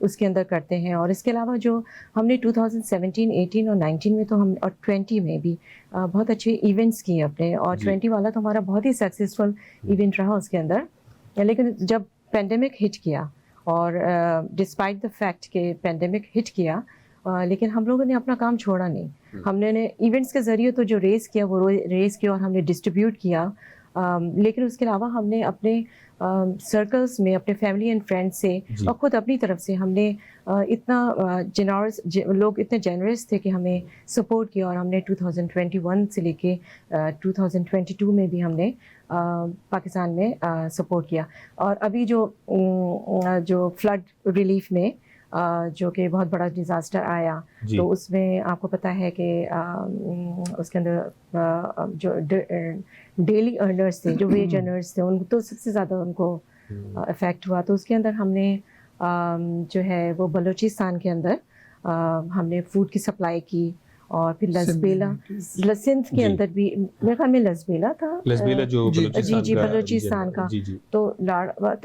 اس کے اندر کرتے ہیں. اور اس کے علاوہ جو ہم نے 2017, 18 اور 19 میں تو ہم اور 20 میں بھی بہت اچھے ایونٹس کیے اپنے, اور 20 والا تو ہمارا بہت ہی سکسیزفل ایونٹ رہا اس کے اندر. لیکن جب پینڈیمک ہٹ کیا, اور ڈسپائٹ دا فیکٹ کہ پینڈیمک ہٹ کیا, لیکن ہم لوگوں نے اپنا کام چھوڑا نہیں. ہم نے ایونٹس کے ذریعے تو جو ریز کیا وہ ریز کیا اور ہم نے ڈسٹریبیوٹ کیا, لیکن اس کے علاوہ ہم نے اپنے سرکلس میں اپنے فیملی اینڈ فرینڈ سے اور خود اپنی طرف سے ہم نے اتنا جنرس, لوگ اتنے جنرس تھے کہ ہمیں سپورٹ کیا, اور ہم نے 2021 سے لے کے 2022 میں بھی ہم نے پاکستان میں سپورٹ کیا. اور ابھی جو فلڈ ریلیف میں جو کہ بہت بڑا ڈیزاسٹر آیا, تو اس میں آپ کو پتہ ہے کہ اس کے اندر جو ڈیلی ارنرس تھے, جو ویج ارنرس تھے, ان تو سب سے زیادہ ان کو افیکٹ ہوا. تو اس کے اندر ہم نے جو ہے وہ بلوچستان کے اندر ہم نے فوڈ کی سپلائی کی, اور پھر لسبیلا, سندھ کے اندر بھی میرے خیال میں لسبیلا تھا, لسبیلا جو جی بلوچستان کا. تو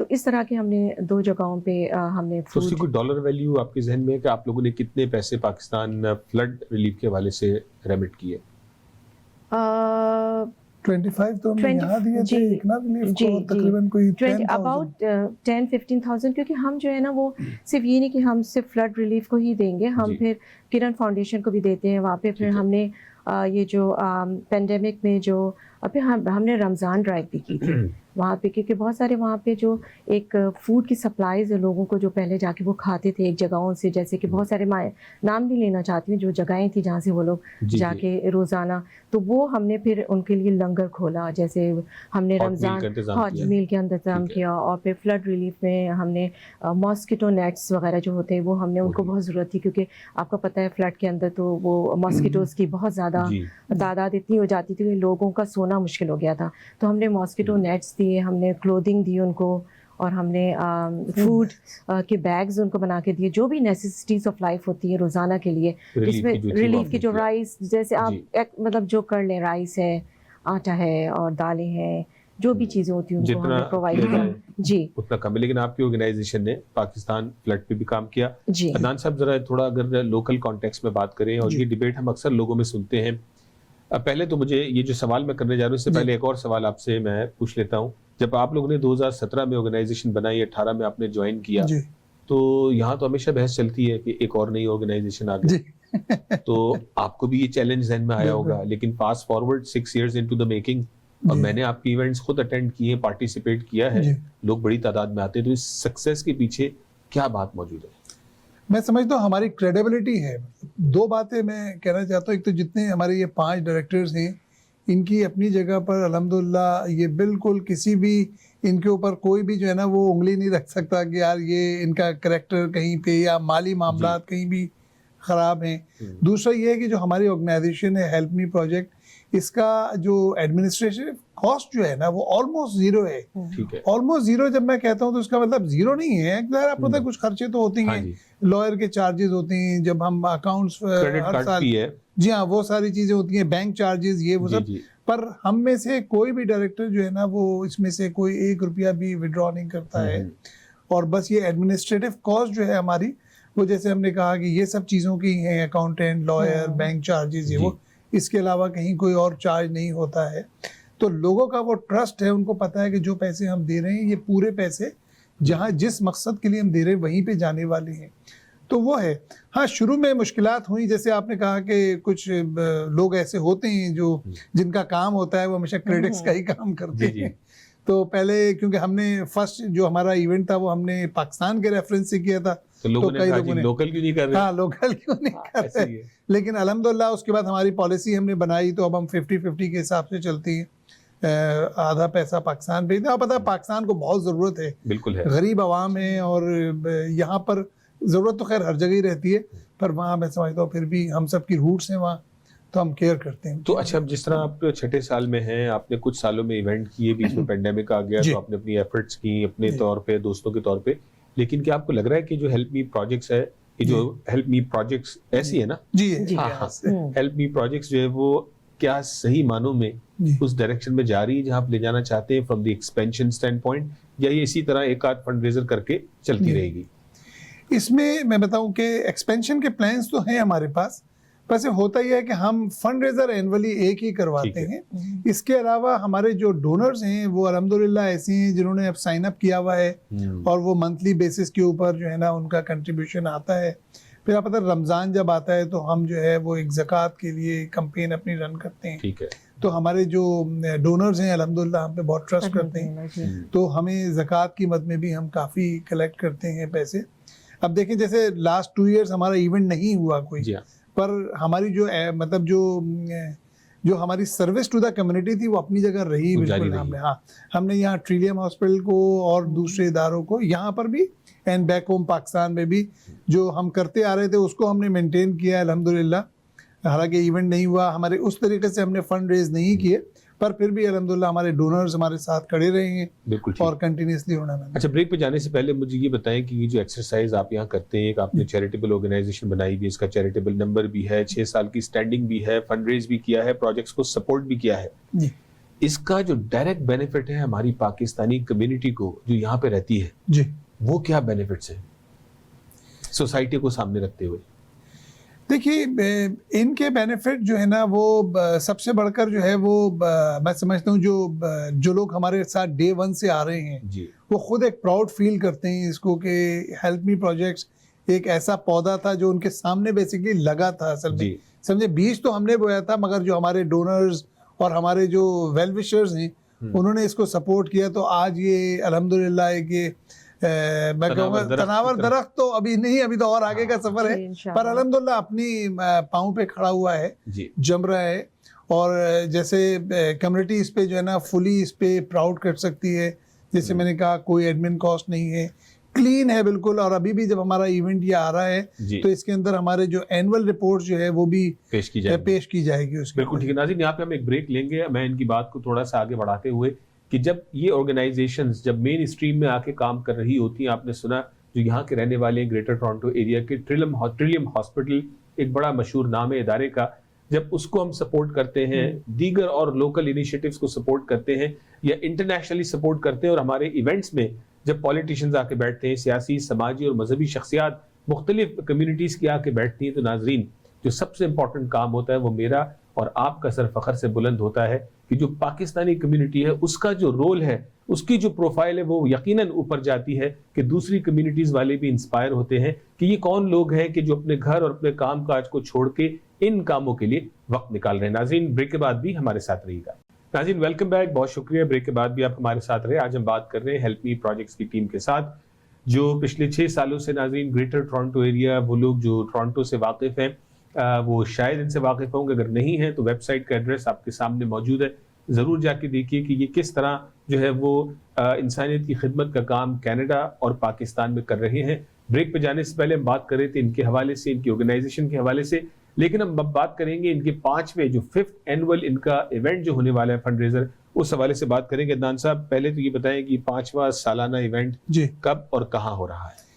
اس طرح کے ہم نے 2 جگہوں پہ ہم نے فوڈ. اس کی کوئی ڈالر ویلیو آپ کے ذہن میں ہے کہ آپ لوگوں نے کتنے پیسے پاکستان فلڈ ریلیف کے حوالے سے ریمٹ کیے؟ 25 تو ہم نے یہاں دیے تھے اکنا ریلیف کو, تقریباً کوئی 10-15,000, کیونکہ ہم جو ہے نا وہ صرف یہ نہیں کہ ہم صرف فلڈ ریلیف کو ہی دیں گے, ہم پھر کرن فاؤنڈیشن کو بھی دیتے ہیں وہاں پہ. پھر ہم نے یہ جو پینڈیمک میں جو پھر ہم نے رمضان ڈرائیو بھی کی تھی وہاں پہ, کیونکہ بہت سارے وہاں پہ جو ایک فوڈ کی سپلائیز لوگوں کو جو پہلے جا کے وہ کھاتے تھے ایک جگہوں سے, جیسے کہ بہت سارے نام نہیں لینا چاہتی ہوں, جو جگہیں تھیں جہاں سے وہ لوگ جا کے روزانہ, تو وہ ہم نے پھر ان کے لیے لنگر کھولا, جیسے ہم نے رمضان ہاٹ میل کا انتظام کیا. اور پھر فلڈ ریلیف میں ہم نے ماسکیٹو نیٹس وغیرہ جو ہوتے ہیں وہ ہم نے, ان کو بہت ضرورت تھی, کیونکہ آپ کو پتہ ہے فلڈ کے اندر تو وہ ماسکیٹوز کی بہت زیادہ تعداد اتنی ہو جاتی تھی کہ لوگوں کا سونا مشکل ہو گیا تھا. تو ہم نے ماسکیٹو نیٹس دیے, ہم نے کلودنگ دی ان کو, اور ہم نے فوڈ کے بیگز ان کو بنا کے دیے, جو بھی نیسیسٹیز آف لائف ہوتی ہیں روزانہ کے لیے, جس میں ریلیف کی جو رائس, جیسے آپ مطلب جو کر لیں, رائس ہے, آٹا ہے, اور دالیں ہیں, جو بھی چیزیں ہوتی ہیں ان کو ہم نے پرووائڈ کیا. جی اتنا کم ہے. لیکن آپ کی آرگنائزیشن نے پاکستان فلڈ پہ بھی کام کیا. جی عدنان صاحب, ذرا تھوڑا اگر لوکل کانٹیکسٹ میں بات کریں, اور یہ ڈیبیٹ ہم اکثر لوگوں میں سنتے ہیں. پہلے تو مجھے یہ جو سوال میں کرنے جا رہا ہوں, اس سے پہلے ایک اور سوال آپ سے میں پوچھ لیتا ہوں. جب آپ لوگوں نے 2017 میں آرگنائزیشن بنائی, 18 میں آپ نے جوائن کیا, تو یہاں تو ہمیشہ بحث چلتی ہے کہ ایک اور نئی آرگنائزیشن آ گئی, تو آپ کو بھی یہ چیلنج ذہن میں آیا ہوگا. لیکن fast forward 6 years into the making, اور میں نے آپ کی ایونٹس خود اٹینڈ کیے, پارٹیسپیٹ کیا ہے, لوگ بڑی تعداد میں آتے ہیں, تو اس سکسیس کے پیچھے کیا بات موجود ہے؟ میں سمجھتا ہوں ہماری کریڈیبلٹی ہے. 2 باتیں میں کہنا چاہتا ہوں. ایک تو جتنے ہمارے یہ 5 ڈائریکٹرز ہیں, ان کی اپنی جگہ پر الحمدللہ یہ بالکل کسی بھی ان کے اوپر کوئی بھی جو ہے نا وہ انگلی نہیں رکھ سکتا کہ یار یہ ان کا کریکٹر کہیں پہ یا مالی معاملات کہیں بھی خراب ہیں. دوسرا یہ ہے کہ جو ہماری آرگنائزیشن ہے ہیلپ می پروجیکٹ, اس کا جو ایڈمنسٹریشن کاسٹ جو ہے نا وہ آلموسٹ 0 ہے. آلموسٹ 0 جب میں کہتا ہوں تو اس کا مطلب 0 نہیں ہے. آپ کو پتہ ہے کچھ خرچے تو ہوتے ہیں, لائر کے چارجز ہوتے ہیں, جب ہم اکاؤنٹس ہر سال, جی ہاں وہ ساری چیزیں ہوتی ہیں, بینک چارجز, یہ وہ سب. پر ہم میں سے کوئی بھی ڈائریکٹر جو ہے نا وہ اس میں سے کوئی 1 روپیہ بھی وڈرا نہیں کرتا ہے. اور بس یہ ایڈمنسٹریٹو کاسٹ جو ہے ہماری, وہ جیسے ہم نے کہا کہ یہ سب چیزوں کی ہیں, اکاؤنٹنٹ, لائر, بینک چارجز, یہ وہ, اس کے علاوہ کہیں کوئی اور چارج نہیں ہوتا ہے. تو لوگوں کا وہ ٹرسٹ ہے, ان کو پتہ ہے کہ جو پیسے ہم دے رہے ہیں یہ پورے پیسے جہاں جس مقصد کے لیے ہم دے رہے ہیں وہیں پہ جانے والے ہیں. تو وہ ہے. ہاں شروع میں مشکلات ہوئیں, جیسے آپ نے کہا کہ کچھ لوگ ایسے ہوتے ہیں جو جن کا کام ہوتا ہے وہ ہمیشہ کریٹکس کا ہی کام کرتے ہیں. تو پہلے کیونکہ ہم نے فرسٹ جو ہمارا ایونٹ تھا وہ ہم نے پاکستان کے ریفرنس سے کیا تھا, تو کئی لوگوں نے لوکل کیوں نہیں کر رہے. ہاں لوکل کیوں نہیں کر رہے, لیکن الحمدللہ اس کے بعد ہماری پالیسی ہم نے بنائی, تو اب ہم 50-50 کے حساب سے چلتی ہیں. آدھا پیسہ پاکستان بھیجتے ہیں. آپ پتہ ہے پاکستان کو بہت ضرورت ہے, بالکل ہے, غریب عوام ہیں, اور یہاں پر ضرورت تو خیر ہر جگہ ہی رہتی ہے, پر وہاں میں سمجھتا ہوں پھر بھی ہم سب کی روٹس ہیں وہاں, تو ہم کیئر کرتے ہیں. تو اچھا, جس طرح آپ 6 سال میں ہیں, آپ نے کچھ سالوں میں ایونٹ کیے, بیچ میں پینڈیمک آ گیا, تو آپ نے اپنی ایفرٹس کی اپنے طور پہ, دوستوں کے طور پہ. لیکن کیا آپ کو لگ رہا ہے کہ جو ہیلپ می پروجیکٹس ہے, یہ جو ہیلپ می پروجیکٹس ایسی ہے نا, جی ہیلپ می پروجیکٹس جو ہے وہ کیا صحیح معنوں میں اس ڈائریکشن میں جا رہی ہے جہاں آپ لے جانا چاہتے ہیں from the expansion stand point, یا یہ اسی طرح ایک آدھ فنڈ ریزر کر کے چلتی رہے گی؟ اس میں میں بتاؤں کہ ایکسپینشن کے پلانس تو ہیں ہمارے پاس، ویسے ہوتا یہ ہے کہ ہم فنڈ ریزر اینولی ایک ہی کرواتے ہیں. اس کے علاوہ ہمارے جو ڈونرز ہیں وہ الحمدللہ ایسے ہیں جنہوں نے اب سائن اپ کیا ہوا ہے اور وہ منتھلی بیسس کے اوپر جو ہے نا ان کا کنٹریبیوشن آتا ہے. پھر آپ پتہ رمضان جب آتا ہے تو ہم جو ہے وہ ایک زکوٰۃ کے لیے کمپین اپنی رن کرتے ہیں. ٹھیک ہے. تو ہمارے جو ڈونرز ہیں الحمدللہ ہم پہ بہت ٹرسٹ کرتے ہیں، تو ہمیں زکوٰۃ کی مد میں بھی ہم کافی کلیکٹ کرتے ہیں پیسے. اب دیکھیں جیسے لاسٹ 2 ایئرس ہمارا ایونٹ نہیں ہوا کوئی، پر ہماری جو مطلب جو ہماری سروس ٹو دا کمیونٹی تھی وہ اپنی جگہ رہی بالکل. ہم نے یہاں ٹریلیم ہاسپٹل کو اور دوسرے اداروں کو یہاں پر بھی اینڈ بیک ہوم پاکستان میں بھی جو ہم کرتے آ رہے تھے اس کو ہم نے مینٹین کیا ہے الحمدللہ. حالانکہ ایونٹ نہیں ہوا، ہمارے اس طریقے سے ہم نے فنڈ ریز نہیں کیے، پر پھر بھی الحمدللہ ہمارے ڈونرز ہمارے ساتھ کھڑے رہے ہیں اور کنٹینیوسلی ہونا. اچھا، بریک پہ جانے سے پہلے مجھے یہ بتائیں کہ یہ جو ایکسرسائز آپ یہاں کرتے ہیں، آپ نے چیریٹیبل آرگنائزیشن بنائی بھی، اس کا چیریٹیبل نمبر بھی ہے، 6 سال کی اسٹینڈنگ بھی ہے، فنڈ ریز بھی کیا ہے، پروجیکٹس کو سپورٹ بھی کیا ہے. اس کا جو ڈائریکٹ بینیفٹ ہے ہماری پاکستانی کمیونٹی کو جو یہاں پہ رہتی ہے، وہ کیا بینیفٹس ہیں سوسائٹی کو سامنے رکھتے ہوئے؟ دیکھیے ان کے بینیفٹ جو ہے نا وہ سب سے بڑھ کر جو ہے وہ میں سمجھتا ہوں جو لوگ ہمارے ساتھ ڈے 1 سے آ رہے ہیں وہ خود ایک پراؤڈ فیل کرتے ہیں اس کو کہ ہیلپ می پروجیکٹس ایک ایسا پودا تھا جو ان کے سامنے بیسیکلی لگا تھا. اصل میں سمجھے بیج تو ہم نے بویا تھا، مگر جو ہمارے ڈونرز اور ہمارے جو ویل وشرز ہیں انہوں نے اس کو سپورٹ کیا. تو آج یہ الحمدللہ ایک میں کہوں گا تناور درخت تو ابھی نہیں، ابھی تو اور آگے کا سفر ہے، پر الحمدللہ اپنی پاؤں پہ کھڑا ہوا ہے، جم رہا ہے. اور جیسے کمیونٹی اس پہ جو ہے نا فلی اس پہ پراؤڈ کر سکتی ہے. جیسے میں نے کہا کوئی ایڈمن کاسٹ نہیں ہے، کلین ہے بالکل. اور ابھی بھی جب ہمارا ایونٹ یہ آ رہا ہے تو اس کے اندر ہمارے جو اینول رپورٹ جو ہے وہ بھی پیش کی جائے گی. بالکل ٹھیک ہے. ناظرین یہاں پہ ہم ایک بریک لیں گے. میں ان کی بات کو تھوڑا سا آگے بڑھاتے ہوئے کہ جب یہ آرگنائزیشنز جب مین اسٹریم میں آ کے کام کر رہی ہوتی ہیں، آپ نے سنا جو یہاں کے رہنے والے ہیں گریٹر ٹورانٹو ایریا کے ٹریلیم ہاسپٹل ایک بڑا مشہور نام ہے ادارے کا، جب اس کو ہم سپورٹ کرتے ہیں، دیگر اور لوکل انیشیٹیوز کو سپورٹ کرتے ہیں یا انٹرنیشنلی سپورٹ کرتے ہیں، اور ہمارے ایونٹس میں جب پولیٹیشینز آ کے بیٹھتے ہیں، سیاسی، سماجی اور مذہبی شخصیات مختلف کمیونٹیز کی آ کے بیٹھتی ہیں، تو ناظرین جو سب سے امپورٹنٹ کام ہوتا ہے وہ میرا اور آپ کا سر فخر سے بلند ہوتا ہے کہ جو پاکستانی کمیونٹی ہے اس کا جو رول ہے، اس کی جو پروفائل ہے وہ یقیناً اوپر جاتی ہے کہ دوسری کمیونٹیز والے بھی انسپائر ہوتے ہیں کہ یہ کون لوگ ہیں کہ جو اپنے گھر اور اپنے کام کاج کو چھوڑ کے ان کاموں کے لیے وقت نکال رہے ہیں. ناظرین بریک کے بعد بھی ہمارے ساتھ رہیے گا. ناظرین ویلکم بیک، بہت شکریہ. بریک کے بعد بھی آپ ہمارے ساتھ رہے. آج ہم بات کر رہے ہیں ہیلپ می پروجیکٹس کی ٹیم کے ساتھ جو پچھلے 6 سالوں سے ناظرین گریٹر ٹورانٹو ایریا، وہ لوگ جو ٹورانٹو سے واقف ہیں وہ شاید ان سے واقف ہوں گے، اگر نہیں ہیں تو ویب سائٹ کا ایڈریس آپ کے سامنے موجود ہے، ضرور جا کے دیکھیے کہ یہ کس طرح جو ہے وہ انسانیت کی خدمت کا کام کینیڈا اور پاکستان میں کر رہے ہیں. بریک پہ جانے سے پہلے ہم بات کر رہے تھے ان کے حوالے سے، ان کی آرگنائزیشن کے حوالے سے، لیکن ہم بات کریں گے ان کے 5ویں جو 5th اینول ان کا ایونٹ جو ہونے والا ہے فنڈ ریزر، اس حوالے سے بات کریں گے. عدنان صاحب پہلے تو یہ بتائیں کہ 5واں سالانہ ایونٹ کب اور کہاں ہو رہا ہے؟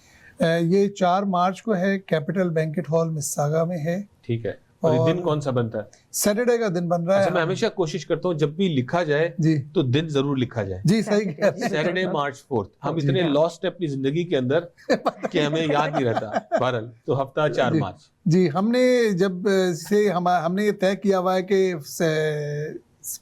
یہ 4 مارچ کو ہے، کیپٹل بینکٹ ہال مساگا میں ہے. ٹھیک ہے. اور یہ دن کون سا بنتا ہے؟ سیٹرڈے کا دن بن رہا ہے. میں ہمیشہ کوشش کرتا ہوں جب بھی لکھا جائے تو دن ضرور لکھا جائے. جی صحیح کہہ رہے ہیں. سیٹرڈے مارچ 4. ہم اتنے لاسٹ ہیں اپنی زندگی کے اندر کہ ہمیں یاد نہیں رہتا. بہرحال تو ہفتہ 4 مارچ. جی ہم نے جب سے ہم نے یہ طے کیا ہوا ہے کہ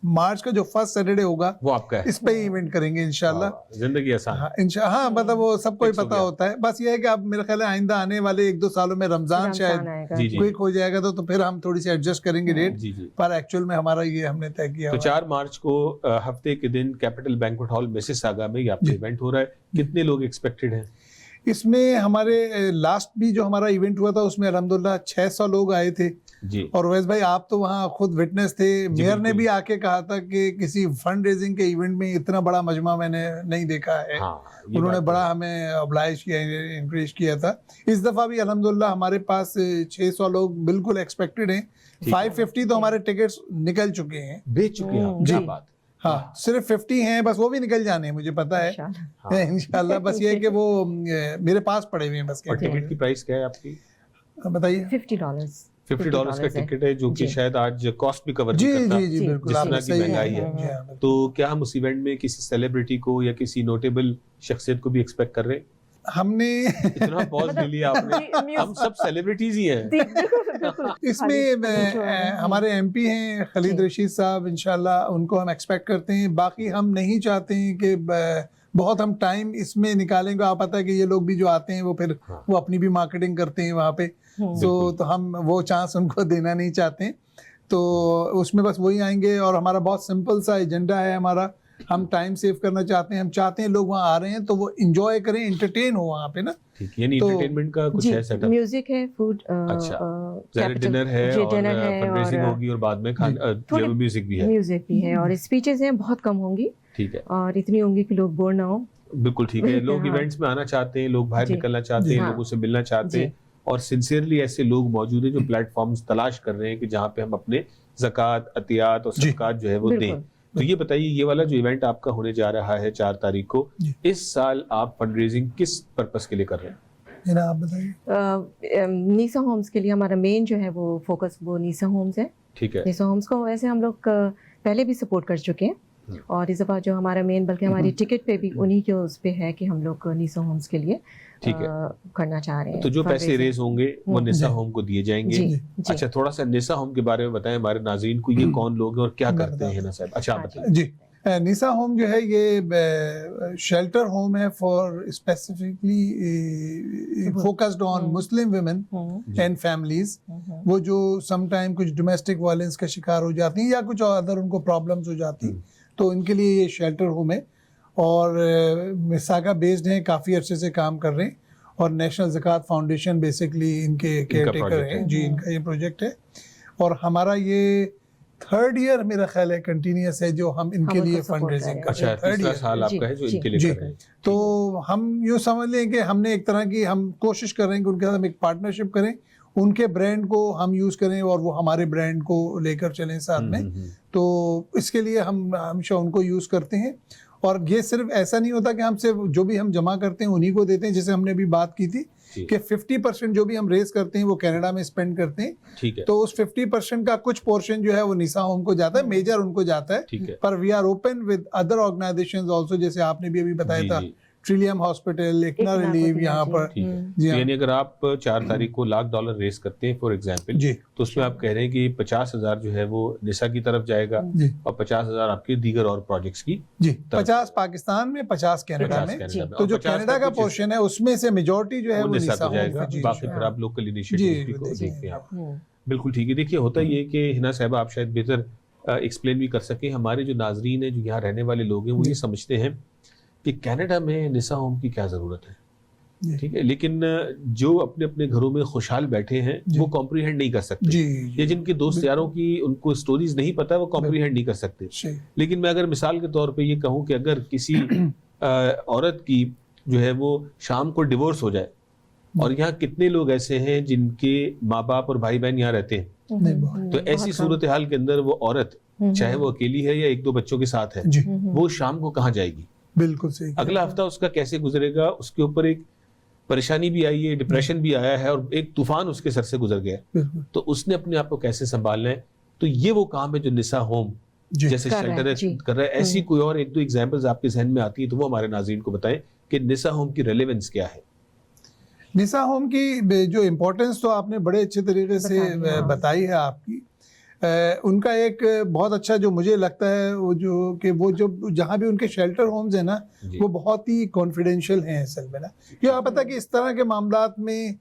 مارچ کا جو فرسٹ سیٹرڈے ہوگا وہ آپ کا ہے، اس پہ ایونٹ کریں گے انشاءاللہ. زندگی آسان. ہاں مطلب وہ سب کو ہی پتہ ہوتا ہے. بس یہ ہے کہ اب میرے خیال ہے آئندہ آنے والے 1-2 سالوں میں رمضان شاید کوئک ہو جائے گا تو پھر ہم تھوڑی سی ایڈجسٹ کریں گے ڈیٹ. پر ایکچوئل میں ہمارا یہ ہم نے طے کیا. تو 4 مارچ کو ہفتے کے دن کیپٹل بینکوٹ ہال مسیساگا میں یہ آپ کا ایونٹ ہو رہا ہے. کتنے لوگ ایکسپیکٹڈ ہیں اس میں؟ ہمارے لاسٹ بھی جو ہمارا ایونٹ ہوا تھا اس میں الحمدللہ 600 لوگ آئے تھے. جی. اور ویس بھائی آپ تو وہاں خود وٹنس تھے. میئر نے بھی آ کے کہا تھا کہ کسی فنڈ ریزنگ کے ایونٹ میں اتنا بڑا مجمع میں نے نہیں دیکھا ہے. انہوں نے بڑا ہمیں oblige کیا، انکریج کیا تھا. اس دفعہ بھی الحمدللہ ہمارے پاس 600 لوگ بالکل ایکسپیکٹڈ ہیں. 550 تو ہمارے ٹکٹس نکل چکے ہیں، بیچ چکے ہیں. جی بات. ہاں صرف 50 ہیں بس، وہ بھی نکل جانے ہیں مجھے پتا ہے انشاءاللہ. بس یہ ہے کہ وہ میرے پاس پڑے ہوئے ہیں بس. اور ٹکٹ کی پرائس کیا ہے آپ کی؟ بتائیے. $50 کا ٹکٹ ہے جو کہ شاید آج کاسٹ بھی کور نہیں کرتا. جی بالکل جس طرح کی مہنگائی ہے. تو کیا ہم اس ایونٹ میں کسی سیلیبریٹی کو یا کسی نوٹیبل شخصیت کو بھی ایکسپیکٹ کر رہے ہیں؟ ہم نے اتنا پاز لے لیا آپ نے, ہم سب سیلیبریٹیز ہی ہیں اس میں ہمارے ایم پی ہیں خالد رشید صاحب, انشاءاللہ ان کو ہم ایکسپیکٹ کرتے ہیں. باقی ہم نہیں چاہتے ہیں کہ بہت ہم ٹائم اس میں نکالیں گے. آپ پتہ ہے کہ یہ لوگ بھی جو آتے ہیں وہ پھر وہ اپنی بھی مارکیٹنگ کرتے ہیں وہاں پہ, تو ہم وہ چانس ان کو دینا نہیں چاہتے ہیں. تو اس میں بس وہی آئیں گے, اور ہمارا بہت سمپل سا ایجنڈا ہے ہمارا. ہم ٹائم سیو کرنا چاہتے ہیں, ہم چاہتے ہیں لوگ وہاں آ رہے ہیں تو وہ انجوائے کریں, انٹرٹین ہو وہاں پہ نا. یعنی انٹرٹینمنٹ کا کچھ ہے سیٹ اپ, میوزک ہے, فوڈ, اچھا ڈنر ہے اور فنڈ ریزنگ ہوگی اور بعد میں میوزک بھی ہے. میوزک بھی ہے اور اسپیچز ہیں, بہت کم ہوں گی, ٹھیک ہے, اور اتنی ہوں گی کہ لوگ بور نہ ہو. بالکل ٹھیک ہے. لوگ ایونٹس میں آنا چاہتے ہیں, لوگ باہر نکلنا چاہتے ہیں, لوگوں سے ملنا چاہتے ہیں, اور سنسیئرلی ایسے لوگ موجود ہیں جو پلیٹ فارمز تلاش کر رہے ہیں کہ جہاں پہ ہم اپنے زکوٰۃ, عطیات اور صدقات جو ہے وہ دیں. تو یہ بتائیے, یہ والا جو ایونٹ آپ کا ہونے جا رہا ہے 4 تاریخ کو, اس سال آپ فنڈ ریزنگ کس پرپس کے لیے کر رہے ہیں؟ آپ بتائیے. نیسا ہومز کے لیے ہمارا مین جو ہے وہ فوکس وہ نیسا ہومز ہے. ٹھیک ہے. نیسا ہومز کو ویسے ہم لوگ پہلے بھی سپورٹ کر چکے ہیں, اور اس دفعہ جو ہمارا مین, بلکہ ہماری ٹکٹ پہ بھی انہی کے اس پہ ہے کہ ہم لوگ نیسا ہومز کے لیے کرنا چاہ رہے ہیں. تو جو پیسے ریز ہوں گے وہ نسا ہوم کو دیے جائیں گے. اچھا, تھوڑا سا نسا ہوم کے بارے میں بتائیں ہمارے ناظرین کو, یہ کون لوگ ہیں اور کیا کرتے ہیں نا صاحب؟ اچھا بتائیں. جی, نیسا ہوم جو ہے یہ شیلٹر ہوم ہے for specifically focused on Muslim women and families, وہ جو سم ٹائم کچھ ڈومیسٹک وائلنس کا شکار ہو جاتی ہیں یا کچھ ادر ان کو پرابلمس ہو جاتی ہیں, تو ان کے لیے یہ شیلٹر ہوم ہے. اور مساگا بیسڈ ہیں, کافی عرصے سے کام کر رہے ہیں, اور نیشنل زکوٰۃ فاؤنڈیشن بیسکلی ان کے کیئر ٹیکر ہیں. جی, ان کا یہ پروجیکٹ ہے, اور ہمارا یہ 3rd ایئر میرا خیال ہے کنٹینیوس ہے جو ہم ان کے لیے فنڈ ریزنگ کر رہے ہیں. 3rd سال آپ کا ہے جو ان کے لیے کر رہے ہیں. تو ہم یوں سمجھ لیں کہ ہم نے ایک طرح کی ہم کوشش کر رہے ہیں کہ ان کے ساتھ ہم ایک پارٹنرشپ کریں, ان کے برانڈ کو ہم یوز کریں اور وہ ہمارے برانڈ کو لے کر چلیں ساتھ میں. تو اس کے لیے ہم ہمیشہ ان کو یوز کرتے ہیں. اور یہ صرف ایسا نہیں ہوتا کہ ہم سے جو بھی ہم جمع کرتے ہیں انہی کو دیتے ہیں, جیسے ہم نے ابھی بات کی تھی کہ 50% جو بھی ہم ریز کرتے ہیں وہ کینیڈا میں اسپینڈ کرتے ہیں. ٹھیک ہے. تو اس 50% کا کچھ پورشن جو ہے وہ نیسا ہوم کو جاتا ہے, میجر ان کو جاتا ہے. پر we are open with other organisations also, جیسے آپ نے بھی ابھی بتایا تھا ٹریلیم ہاسپٹل, اکنا ریلیف یہاں پر. یعنی اگر آپ 4 تاریخ کو $1,00,000 ریز کرتے ہیں فار ایگزامپل, تو اس میں آپ کہہ رہے ہیں کہ 50,000 جو ہے وہ نسا کی طرف جائے گا, اور 50,000 آپ کے دیگر اور پروجیکٹس کی. جی, 50 پاکستان میں, 50 کینیڈا میں. تو جو کینیڈا کا پورشن ہے اس میں سے میجورٹی جو ہے وہ نسا کو جائے گا, باقی پھر آپ لوکل انیشیٹیو کو دیکھتے ہیں آپ. بالکل ٹھیک ہے. دیکھیے ہوتا یہ کہ ہنا صاحبہ آپ شاید بہتر ایکسپلین بھی کر سکیں. ہمارے جو ناظرین ہیں جو یہاں رہنے والے لوگ ہیں وہ یہ سمجھتے ہیں کہ کینیڈا میں نسا ہوم کی کیا ضرورت ہے, ٹھیک ہے, لیکن جو اپنے اپنے گھروں میں خوشحال بیٹھے ہیں وہ کمپریہینڈ نہیں کر سکتے, یا جن کے دوست یاروں کی ان کو سٹوریز نہیں پتہ وہ کمپریہینڈ نہیں کر سکتے. لیکن میں اگر مثال کے طور پہ یہ کہوں کہ اگر کسی عورت کی جو ہے وہ شام کو ڈیورس ہو جائے, اور یہاں کتنے لوگ ایسے ہیں جن کے ماں باپ اور بھائی بہن یہاں رہتے ہیں, تو ایسی صورتحال کے اندر وہ عورت چاہے وہ اکیلی ہے یا 1-2 بچوں کے ساتھ ہے, وہ شام کو کہاں جائے گی؟ بالکل صحیح. اگلا ہفتہ اس کا کیسے گزرے گا؟ اس کے اوپر ایک پریشانی بھی آئی ہے, ڈپریشن بھی آیا ہے, اور ایک طوفان اس کے سر سے گزر گیا, تو اس نے اپنے آپ کو کیسے سنبھالنا ہے؟ تو یہ وہ کام ہے جو نسا ہوم جیسے شیلٹر کر رہا ہے. ایسی کوئی اور 1-2 ایگزامپلز آپ کے ذہن میں آتی ہیں تو وہ ہمارے ناظرین کو بتائیں کہ نسا ہوم کی ریلیونس کیا ہے. نسا ہوم کی جو امپورٹنس تو آپ نے بڑے اچھے طریقے سے بتائی ہے آپ کی. ان کا ایک بہت اچھا جو مجھے لگتا ہے وہ جو جہاں بھی ان کے شیلٹر ہومز ہیں نا وہ بہت ہی کانفیڈینشیل ہیں اصل میں نا, کیوں آپ پتہ کہ اس طرح کے معاملات میں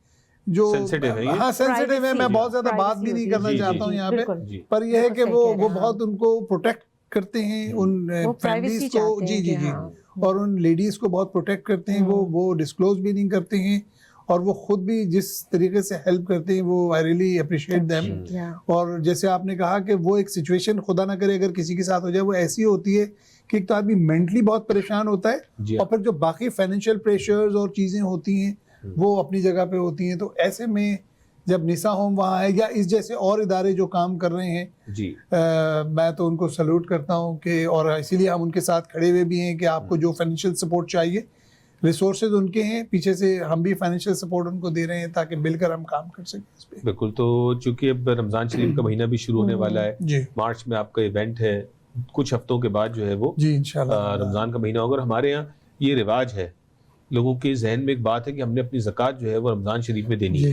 جو سینسیٹیو ہے, میں بہت زیادہ بات بھی نہیں کرنا چاہتا ہوں یہاں پہ, پر یہ ہے کہ وہ بہت ان کو پروٹیکٹ کرتے ہیں ان فیملیز کو, جی, اور ان لیڈیز کو بہت پروٹیکٹ کرتے ہیں, وہ ڈسکلوز بھی نہیں کرتے ہیں, اور وہ خود بھی جس طریقے سے ہیلپ کرتے ہیں وہ آئی ریئلی اپریشیٹ دیم. اور جیسے آپ نے کہا کہ وہ ایک سچویشن خدا نہ کرے اگر کسی کے ساتھ ہو جائے, وہ ایسی ہوتی ہے کہ ایک تو آدمی مینٹلی بہت پریشان ہوتا ہے, اور پھر جو باقی فائنینشیل پریشرز اور چیزیں ہوتی ہیں وہ اپنی جگہ پہ ہوتی ہیں. تو ایسے میں جب نسا ہوم وہاں ہے یا اس جیسے اور ادارے جو کام کر رہے ہیں, میں تو ان کو سلوٹ کرتا ہوں کہ, اور اسی لیے ہم ان کے ساتھ کھڑے ہوئے بھی ہیں کہ آپ کو جو فائنینشیل سپورٹ چاہیے, ریسورسز ان کے ہیں, پیچھے سے ہم بھی فائنینشیل سپورٹ ان کو دے رہے ہیں تاکہ مل کر ہم کام کر سکیں اس پہ. بالکل. تو چونکہ اب رمضان شریف کا مہینہ بھی شروع ہونے والا ہے, مارچ میں آپ کا ایونٹ ہے, کچھ ہفتوں کے بعد جو ہے وہ انشاءاللہ رمضان کا مہینہ ہوگا. ہمارے یہاں یہ رواج ہے لوگوں کے ذہن میں ایک بات ہے کہ ہم نے اپنی زکوٰۃ جو ہے وہ رمضان شریف میں دینی ہے,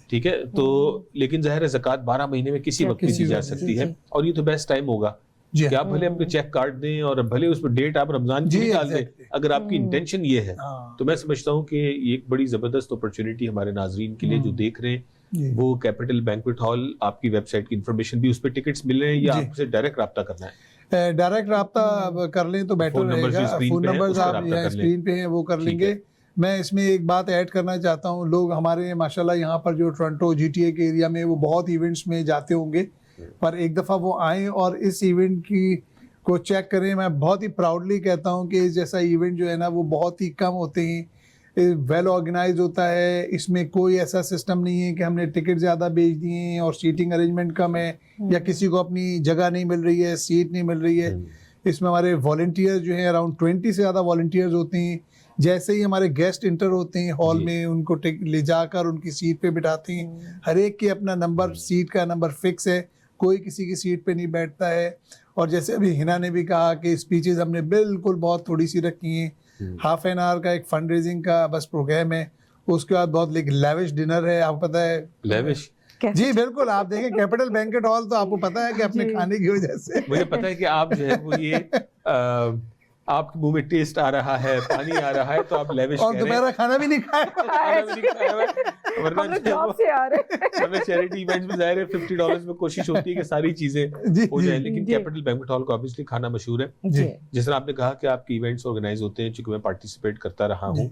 ٹھیک ہے, تو لیکن ظاہر ہے زکوٰۃ 12 مہینے میں کسی وقت بھی دی جا سکتی ہے, اور یہ تو بیسٹ ٹائم ہوگا کہ آپ بھلے اپنے چیک کاٹ دیں اور بھلے اس پہ ڈیٹ آپ رمضان کی ڈال دیں, اگر آپ کی انٹینشن یہ ہے تو میں سمجھتا ہوں کہ یہ ایک بڑی زبردست اپرچونٹی ہمارے ناظرین کے لیے جو دیکھ رہے ہیں, وہ کیپٹل بینکویٹ ہال, آپ کی ویب سائٹ کی انفارمیشن بھی اس پہ ٹکٹس مل رہے ہیں یا آپ سے ڈائریکٹ رابطہ کرنا ہے؟ ڈائریکٹ رابطہ کر لیں تو بیٹر رہے گا. فون نمبرز آپ یہاں اسکرین پہ ہیں وہ کر لیں گے. میں اس میں ایک بات ایڈ کرنا چاہتا ہوں, لوگ ہمارے ماشاءاللہ یہاں پر جو ٹورنٹو جی ٹی اے کے ایریا میں وہ بہت ایونٹس میں جاتے ہوں گے, پر ایک دفعہ وہ آئیں اور اس ایونٹ کی کو چیک کریں. میں بہت ہی پراؤڈلی کہتا ہوں کہ اس جیسا ایونٹ جو ہے نا وہ بہت ہی کم ہوتے ہیں, ویل آرگنائز ہوتا ہے. اس میں کوئی ایسا سسٹم نہیں ہے کہ ہم نے ٹکٹ زیادہ بیچ دیے ہیں اور سیٹنگ ارینجمنٹ کم ہے یا کسی کو اپنی جگہ نہیں مل رہی ہے, سیٹ نہیں مل رہی ہے. اس میں ہمارے والنٹیئر جو ہیں اراؤنڈ 20 سے زیادہ والنٹیئرز ہوتے ہیں. جیسے ہی ہمارے گیسٹ انٹر ہوتے ہیں ہال میں, ان کو لے جا کر ان کی سیٹ پہ بٹھاتے ہیں. ہر ایک کے اپنا نمبر, سیٹ کا نمبر فکس ہے, کوئی کسی کی سیٹ پہ نہیں بیٹھتا ہے. اور جیسے ابھی ہنا نے بھی کہا کہ اسپیچز ہم نے بالکل بہت تھوڑی سی رکھی ہیں. ہاف این آور کا ایک فنڈ ریزنگ کا بس پروگرام ہے, اس کے بعد بہت لیوش ڈنر ہے. آپ کو پتہ ہے لیوش, جی بالکل, آپ دیکھیں کیپٹل بینکویٹ ہال تو آپ کو پتہ ہے کہ اپنے کھانے کی وجہ سے مجھے پتہ ہے کہ آپ جو ہے وہ یہ آپ کے منہ میں ٹیسٹ آ رہا ہے, پانی آ رہا ہے, تو آپ لیوش اور دوپہر کھانا بھی نہیں کھایا, ورنہ چیریٹی ایونٹس میں ظاہر ہے $50 میں کوشش ہوتی ہے کہ ساری چیزیں ہو جائیں. لیکن کیپٹل بینکویٹ ہال کا obviously کھانا مشہور ہے. جس طرح آپ نے کہا کہ آپ کے ایونٹس آرگنائز ہوتے ہیں, چونکہ میں پارٹیسپیٹ کرتا رہا ہوں,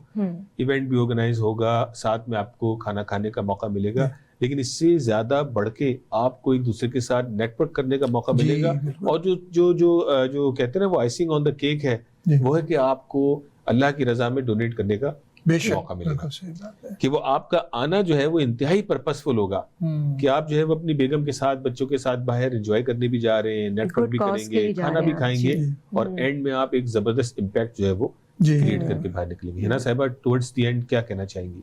ایونٹ بھی آرگنائز ہوگا, ساتھ میں آپ کو کھانا کھانے کا موقع ملے گا, لیکن اس سے زیادہ بڑھ کے آپ کو ایک دوسرے کے ساتھ نیٹ ورک کرنے کا موقع ملے گا. اور جو کہتے ہیں نا وہ آئسنگ آن دا کیک ہے, وہ ہے کہ آپ کو اللہ کی رضا میں ڈونیٹ کرنے کا موقع ملے گا, کہ وہ آپ کا آنا جو ہے وہ انتہائی پرپسفل ہوگا, کہ آپ جو ہے وہ اپنی بیگم کے ساتھ, بچوں کے ساتھ باہر انجوائے کرنے بھی جا رہے ہیں, نیٹ ورک بھی کریں گے, کھانا بھی کھائیں گے, اور اینڈ میں آپ ایک زبردست امپیکٹ جو ہے وہ کریٹ کر کے باہر نکلیں گے. ہنا صاحبہ ٹورڈز دی اینڈ کیا کہنا چاہیں گی؟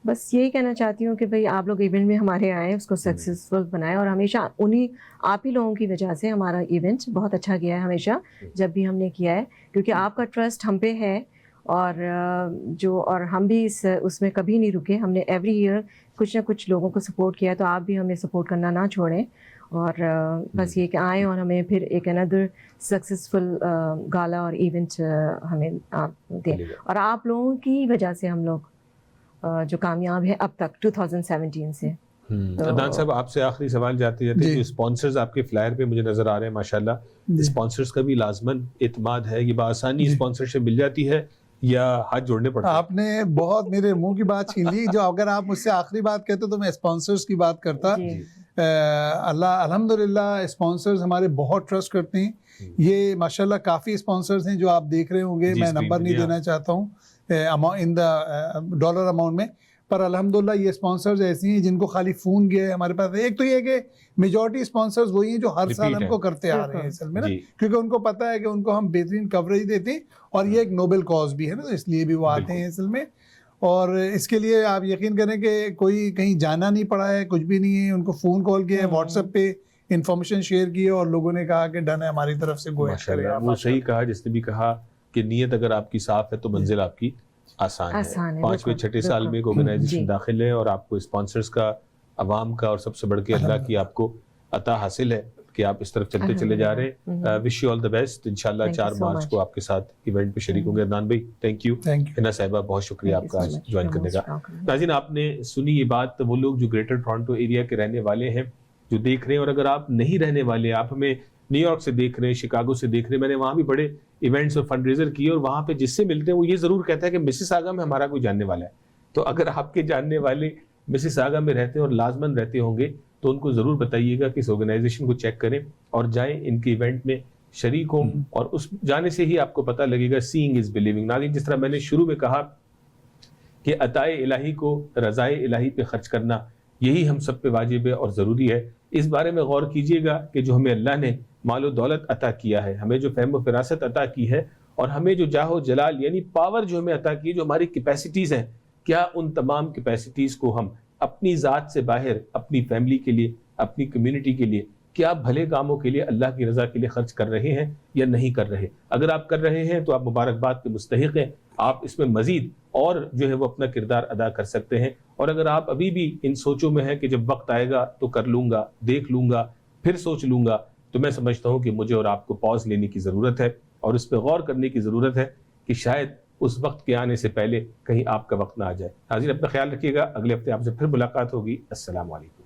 بس یہی کہنا چاہتی ہوں کہ بھئی آپ لوگ ایونٹ میں ہمارے آئے, اس کو سکسیزفل بنائیں, اور ہمیشہ آپ ہی لوگوں کی وجہ سے ہمارا ایونٹ بہت اچھا گیا ہے ہمیشہ جب بھی ہم نے کیا ہے, کیونکہ آپ کا ٹرسٹ ہم پہ ہے, اور ہم بھی اس میں کبھی نہیں رکے. ہم نے ایوری ایئر کچھ نہ کچھ لوگوں کو سپورٹ کیا ہے, تو آپ بھی ہمیں سپورٹ کرنا نہ چھوڑیں, اور بس یہ کہ آئیں اور ہمیں پھر ایک اندر سکسیزفل گالا اور ایونٹ ہمیں آپ دیں. اور آپ لوگوں کی وجہ سے ہم لوگ جو کامیاب ہے اب تک 2017 سے. عدنان صاحب, آپ سے آخری سوال جاتے جاتے, جو اسپانسرز آپ کے فلائر پہ مجھے نظر آ رہے ہیں ماشاءاللہ, اسپانسرز کا بھی لازماً اعتماد ہے, یہ بآسانی اسپانسرشپ مل جاتی ہے یا ہاتھ جوڑنے پڑتے ہیں؟ آپ نے بہت میرے منہ کی بات چھین لی. جو اگر آپ مجھ سے آخری بات کہتے تو میں اسپانسرز کی بات کرتا. اللہ الحمدللہ اسپانسرز ہمارے بہت ٹرسٹ کرتے ہیں. یہ ماشاءاللہ کافی اسپانسرز ہیں جو آپ دیکھ رہے ہوں گے, میں نمبر نہیں دینا چاہتا ہوں ان دا ڈالر اماؤنٹ میں, پر الحمدللہ یہ اسپانسرز ایسی ہیں جن کو خالی فون گیا ہے ہمارے پاس. ایک تو یہ کہ میجورٹی اسپانسرز وہی ہیں جو ہر سال ہم کو کرتے آ رہے ہیں اصل میں نا, کیونکہ ان کو پتہ ہے کہ ان کو ہم بہترین کوریج دیتے ہیں, اور یہ ایک نوبل کاز بھی ہے نا, تو اس لیے بھی وہ آتے ہیں اصل میں. اور اس کے لیے آپ یقین کریں کہ کوئی کہیں جانا نہیں پڑا ہے, کچھ بھی نہیں ہے. ان کو فون کال کیا ہے, واٹس ایپ پہ انفارمیشن شیئر کی ہے, اور لوگوں نے کہا کہ ڈن ہے ہماری طرف سے, گو اہیڈ کریں. وہ صحیح کہا جس نے بھی کہا کہ نیت اگر آپ کی صاف ہے تو منزل آپ کی آسان ہے. 5ویں 6 سال میں ایک آرگنائزیشن داخل ہے, اور آپ کو اسپانسرز کا, عوام کا, اور سب سے بڑھ کے اللہ کی آپ کو عطا حاصل ہے کہ آپ اس طرف چلتے چلے جا رہے ہیں. Wish you all the best. انشاءاللہ 4 مارچ کو آپ کے ساتھ ایونٹ پہ شریک ہوں گے. عدنان بھائی تھینک یو. ہنا صاحبہ بہت شکریہ آپ کا آج جوائن کرنے کا. ناظرین, آپ نے سنی یہ بات, وہ لوگ جو گریٹر ٹورنٹو ایریا کے رہنے والے ہیں جو دیکھ رہے ہیں, اور اگر آپ نہیں رہنے والے, آپ ہمیں نیو یارک سے دیکھ رہے ہیں, شکاگو سے دیکھ رہے ہیں, میں نے وہاں بھی بڑے ایونٹس اور فنڈ ریزر کیے, اور وہاں پہ جس سے ملتے ہیں وہ یہ ضرور کہتا ہے کہ مسز آگا میں ہمارا کوئی جاننے والا ہے. تو اگر آپ کے جاننے والے مسز آگا میں رہتے ہیں اور لازماً رہتے ہوں گے, تو ان کو ضرور بتائیے گا کہ اس آرگنائزیشن کو چیک کریں اور جائیں, ان کے ایونٹ میں شریک ہوں, اور اس جانے سے ہی آپ کو پتہ لگے گا. سینگ از بلیونگ. ناظرین, جس طرح میں نے شروع میں کہا کہ عطائے الہی کو رضائے الہی پہ خرچ کرنا یہی ہم سب پہ واجب ہے اور ضروری ہے. اس بارے میں غور کیجئے گا کہ جو ہمیں اللہ نے مال و دولت عطا کیا ہے, ہمیں جو فہم و فراست عطا کی ہے, اور ہمیں جو جاہ و جلال یعنی پاور جو ہمیں عطا کی ہے, جو ہماری کیپیسٹیز ہیں, کیا ان تمام کیپیسٹیز کو ہم اپنی ذات سے باہر اپنی فیملی کے لیے, اپنی کمیونٹی کے لیے کہ آپ بھلے کاموں کے لیے اللہ کی رضا کے لیے خرچ کر رہے ہیں یا نہیں کر رہے. اگر آپ کر رہے ہیں تو آپ مبارکباد کے مستحق ہیں, آپ اس میں مزید اور جو ہے وہ اپنا کردار ادا کر سکتے ہیں. اور اگر آپ ابھی بھی ان سوچوں میں ہیں کہ جب وقت آئے گا تو کر لوں گا, دیکھ لوں گا, پھر سوچ لوں گا, تو میں سمجھتا ہوں کہ مجھے اور آپ کو پاز لینے کی ضرورت ہے اور اس پہ غور کرنے کی ضرورت ہے کہ شاید اس وقت کے آنے سے پہلے کہیں آپ کا وقت نہ آ جائے. ناظرین اپنا خیال رکھیے گا, اگلے ہفتے آپ سے پھر ملاقات ہوگی. السلام علیکم.